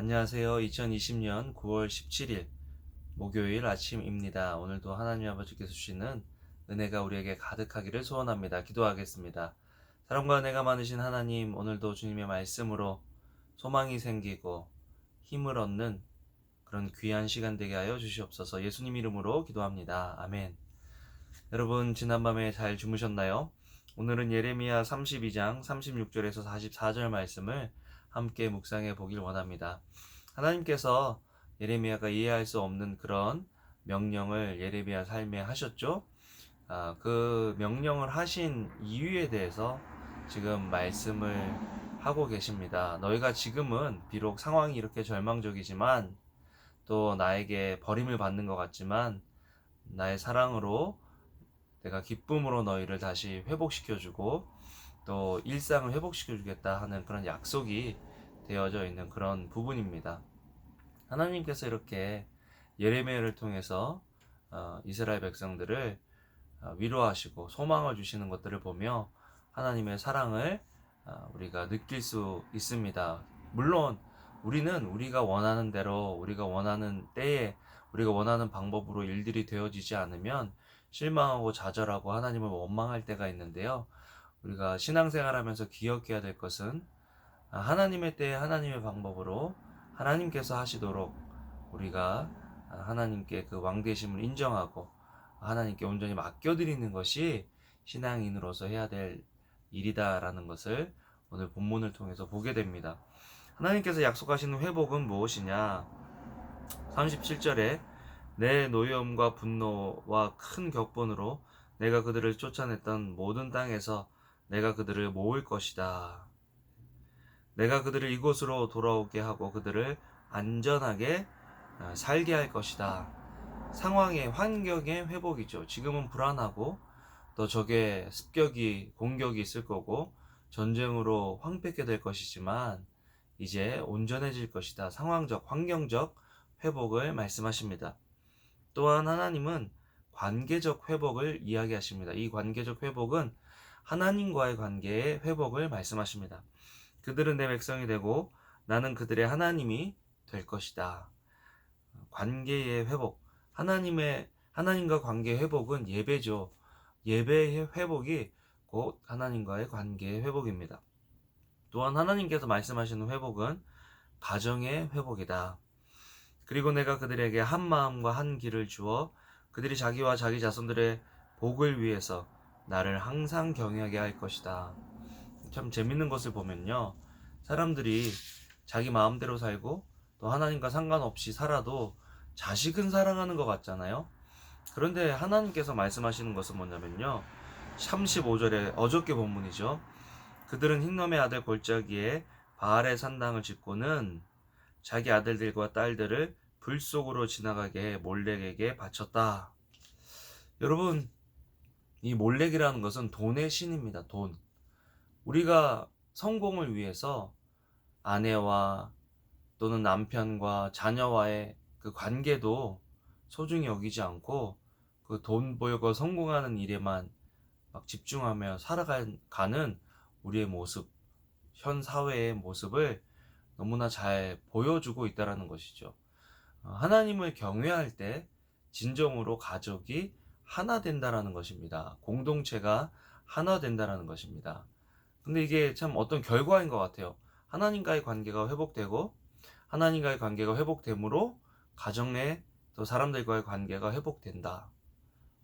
안녕하세요. 2020년 9월 17일 목요일 아침입니다. 오늘도 하나님 아버지께서 주시는 은혜가 우리에게 가득하기를 소원합니다. 기도하겠습니다. 사랑과 은혜가 많으신 하나님, 오늘도 주님의 말씀으로 소망이 생기고 힘을 얻는 그런 귀한 시간 되게 하여 주시옵소서. 예수님 이름으로 기도합니다. 아멘. 여러분, 지난밤에 잘 주무셨나요? 오늘은 예레미야 32장 36절에서 44절 말씀을 함께 묵상해 보길 원합니다. 하나님께서 예레미야가 이해할 수 없는 그런 명령을 예레미야 삶에 하셨죠. 그 명령을 하신 이유에 대해서 지금 말씀을 하고 계십니다. 너희가 지금은 비록 상황이 이렇게 절망적이지만 또 나에게 버림을 받는 것 같지만 나의 사랑으로 내가 기쁨으로 너희를 다시 회복시켜주고 또 일상을 회복시켜주겠다 하는 그런 약속이 되어져 있는 그런 부분입니다. 하나님께서 이렇게 예레미야를 통해서 이스라엘 백성들을 위로하시고 소망을 주시는 것들을 보며 하나님의 사랑을 우리가 느낄 수 있습니다. 물론 우리는 우리가 원하는 대로 우리가 원하는 때에 우리가 원하는 방법으로 일들이 되어지지 않으면 실망하고 좌절하고 하나님을 원망할 때가 있는데요. 우리가 신앙생활하면서 기억해야 될 것은 하나님의 때에 하나님의 방법으로 하나님께서 하시도록 우리가 하나님께 그 왕되심을 인정하고 하나님께 온전히 맡겨드리는 것이 신앙인으로서 해야 될 일이다라는 것을 오늘 본문을 통해서 보게 됩니다. 하나님께서 약속하시는 회복은 무엇이냐? 37절에 내 노여움과 분노와 큰 격분으로 내가 그들을 쫓아냈던 모든 땅에서 내가 그들을 모을 것이다. 내가 그들을 이곳으로 돌아오게 하고 그들을 안전하게 살게 할 것이다. 상황의 환경의 회복이죠. 지금은 불안하고 또 적의 습격이 공격이 있을 거고 전쟁으로 황폐게 될 것이지만 이제 온전해질 것이다. 상황적, 환경적 회복을 말씀하십니다. 또한 하나님은 관계적 회복을 이야기하십니다. 이 관계적 회복은 하나님과의 관계의 회복을 말씀하십니다. 그들은 내 백성이 되고 나는 그들의 하나님이 될 것이다. 관계의 회복, 하나님과 관계의 회복은 예배죠. 예배의 회복이 곧 하나님과의 관계의 회복입니다. 또한 하나님께서 말씀하시는 회복은 가정의 회복이다. 그리고 내가 그들에게 한 마음과 한 길을 주어 그들이 자기와 자기 자손들의 복을 위해서 나를 항상 경외하게 할 것이다. 참 재밌는 것을 보면요. 사람들이 자기 마음대로 살고 또 하나님과 상관없이 살아도 자식은 사랑하는 것 같잖아요. 그런데 하나님께서 말씀하시는 것은 뭐냐면요. 35절에 어저께 본문이죠. 그들은 흰놈의 아들 골짜기에 바알의 산당을 짓고는 자기 아들들과 딸들을 불 속으로 지나가게 해 몰렉에게 바쳤다. 여러분, 이 몰렉이라는 것은 돈의 신입니다. 돈. 우리가 성공을 위해서 아내와 또는 남편과 자녀와의 그 관계도 소중히 여기지 않고 그 돈 벌고 성공하는 일에만 막 집중하며 살아가는 우리의 모습, 현 사회의 모습을 너무나 잘 보여주고 있다는 것이죠. 하나님을 경외할 때 진정으로 가족이 하나 된다라는 것입니다. 공동체가 하나 된다라는 것입니다. 근데 이게 참 어떤 결과인 것 같아요. 하나님과의 관계가 회복되고 하나님과의 관계가 회복됨으로 가정 내 또 사람들과의 관계가 회복된다.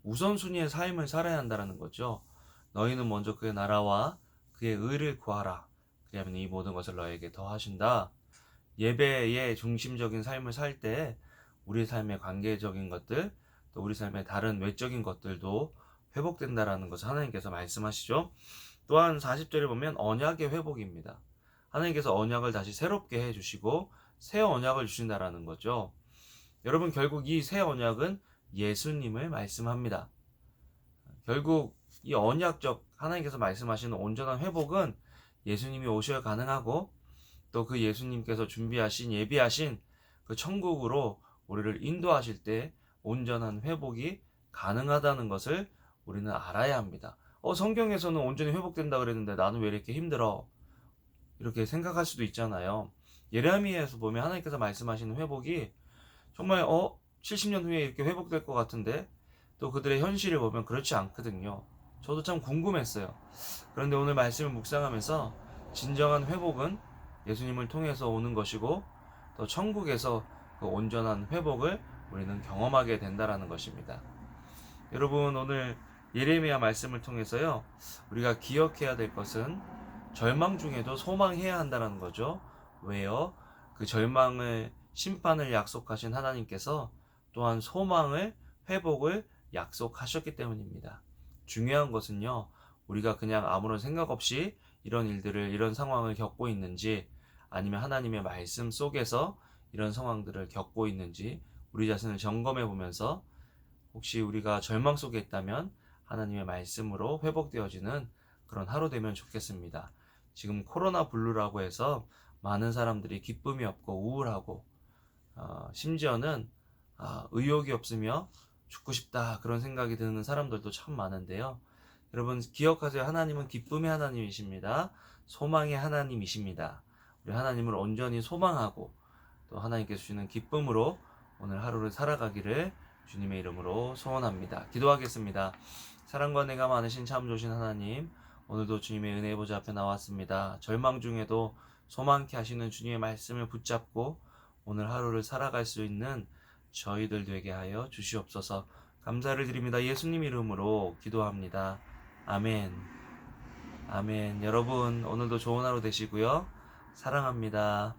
우선순위의 삶을 살아야 한다는 거죠. 너희는 먼저 그의 나라와 그의 의를 구하라. 그러면 이 모든 것을 너에게 더하신다. 예배의 중심적인 삶을 살 때 우리 삶의 관계적인 것들 또 우리 삶의 다른 외적인 것들도 회복된다라는 것을 하나님께서 말씀하시죠. 또한 40절에 보면 언약의 회복입니다. 하나님께서 언약을 다시 새롭게 해주시고 새 언약을 주신다라는 거죠. 여러분, 결국 이 새 언약은 예수님을 말씀합니다. 결국 이 언약적 하나님께서 말씀하시는 온전한 회복은 예수님이 오셔야 가능하고 또 그 예수님께서 준비하신 예비하신 그 천국으로 우리를 인도하실 때 온전한 회복이 가능하다는 것을 우리는 알아야 합니다. 성경에서는 온전히 회복된다 그랬는데 나는 왜 이렇게 힘들어? 이렇게 생각할 수도 있잖아요. 예레미야에서 보면 하나님께서 말씀하시는 회복이 정말 70년 후에 이렇게 회복될 것 같은데 또 그들의 현실을 보면 그렇지 않거든요. 저도 참 궁금했어요. 그런데 오늘 말씀을 묵상하면서 진정한 회복은 예수님을 통해서 오는 것이고 또 천국에서 그 온전한 회복을 우리는 경험하게 된다라는 것입니다. 여러분, 오늘 예레미야 말씀을 통해서요, 우리가 기억해야 될 것은 절망 중에도 소망해야 한다는 거죠. 왜요? 그 절망을 심판을 약속하신 하나님께서 또한 소망을 회복을 약속하셨기 때문입니다. 중요한 것은요, 우리가 그냥 아무런 생각 없이 이런 상황을 겪고 있는지, 아니면 하나님의 말씀 속에서 이런 상황들을 겪고 있는지 우리 자신을 점검해 보면서, 혹시 우리가 절망 속에 있다면 하나님의 말씀으로 회복되어지는 그런 하루 되면 좋겠습니다. 지금 코로나 블루라고 해서 많은 사람들이 기쁨이 없고 우울하고, 심지어는 의욕이 없으며 죽고 싶다 그런 생각이 드는 사람들도 참 많은데요. 여러분, 기억하세요. 하나님은 기쁨의 하나님이십니다. 소망의 하나님이십니다. 우리 하나님을 온전히 소망하고 또 하나님께서 주시는 기쁨으로 오늘 하루를 살아가기를 주님의 이름으로 소원합니다. 기도하겠습니다. 사랑과 은혜가 많으신 참 좋으신 하나님, 오늘도 주님의 은혜 보좌 앞에 나왔습니다. 절망 중에도 소망케 하시는 주님의 말씀을 붙잡고 오늘 하루를 살아갈 수 있는 저희들 되게 하여 주시옵소서. 감사를 드립니다. 예수님 이름으로 기도합니다. 아멘. 아멘. 여러분, 오늘도 좋은 하루 되시고요. 사랑합니다.